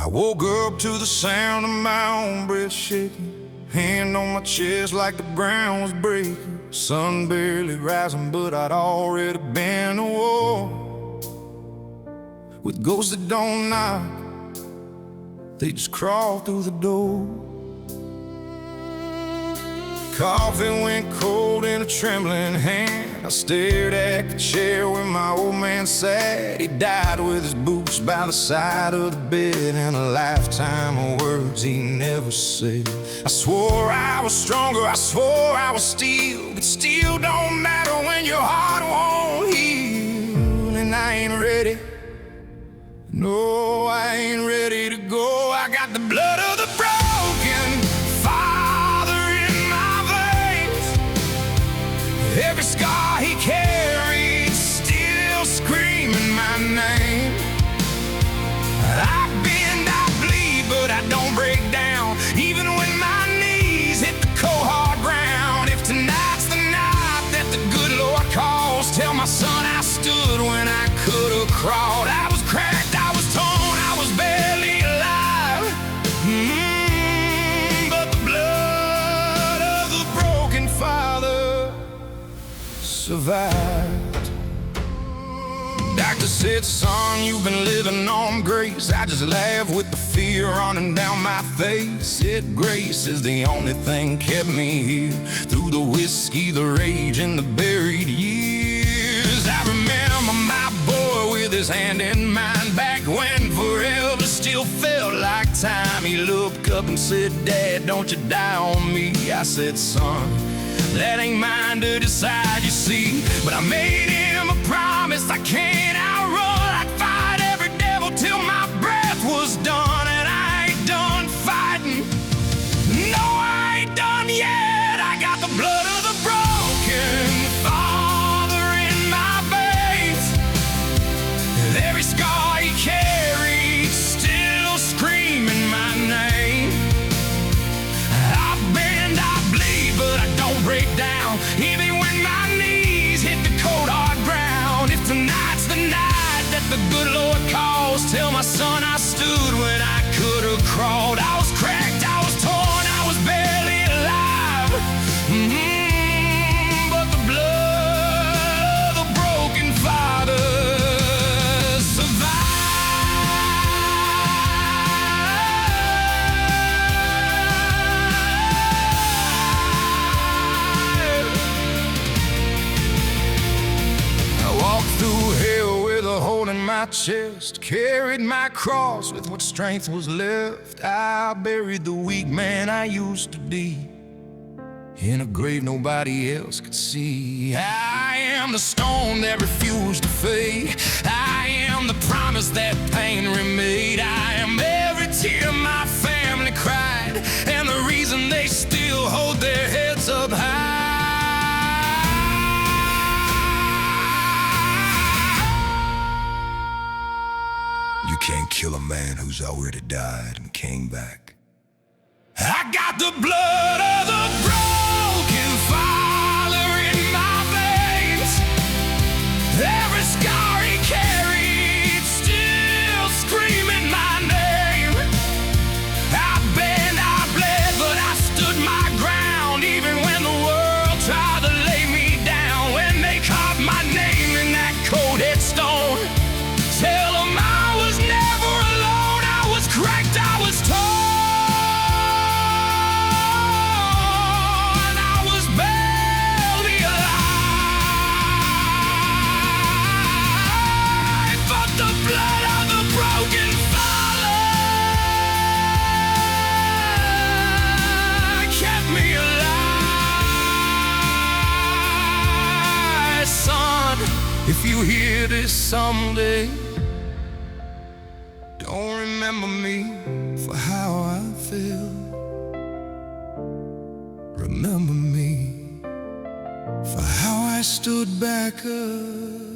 I woke up to the sound of my own breath shaking, hand on my chest like the ground was breaking. Sun barely rising, but I'd already been to war with ghosts that don't knock, they just crawl through the door. Coffee went cold in a trembling hand. I stared at the chair where my old man sat. He died with his boots by the side of the bed, and a lifetime of words he never said. I swore I was stronger, I swore I was steel, but steel don't matter when your heart won't heal. And I ain't ready, no, I ain't ready to go. I got the blood of the broken father in my veins. Every scar he carried still screaming my name. I bend, I bleed, but I don't break down, even when my knees hit the cold hard ground. If tonight's the night that the good Lord calls, tell my son I stood when I could have crawled. I was cracked, I was torn, I was barely alive, but the blood of the broken father survived. Doctor said, son, you've been living on grace. I just laughed with the fear running down my face. Said grace is the only thing kept me here, through the whiskey, the rage, and the buried years. I remember my boy with his hand in mine, back when forever still felt like time. He looked up and said, Dad, don't you die on me. I said, son, that ain't mine to decide, you see. But I made him a promise I can't outrun. I'd fight every devil till my breath was done. And I ain't done fighting, no, I ain't done yet. I got the blood of the broken father in my veins. Every scar he carried still screaming my name. I bend, I bleed, but I don't break down, even when my knees hit the cold hard ground. If tonight's the night that the good Lord calls, tell my son I stood when I could have crawled. I was cracked, I was torn, I was barely alive, but the blood of the broken father survived. I walked through hell with a hole in my chest, carried my cross with what strength was left. I buried the weak man I used to be in a grave nobody else could see. I am the stone that refused to fade. I am the promise that pain remade. I am every tear my family cried, and the reason they still hold their heads up high. You can't kill a man who's already died and came back. I got the blood of the broken father in my veins. Every scar he carried still screaming my name. I bend, I bled, but I stood my ground, even when the world tried to lay me down. When they carved my name in that cold headstone, tell them I was never alone. I was cracked, I was torn, I was barely alive, but the blood of the broken father kept me alive. Son, if you hear this someday, don't remember me for how I feel. Remember me for how I stood back up.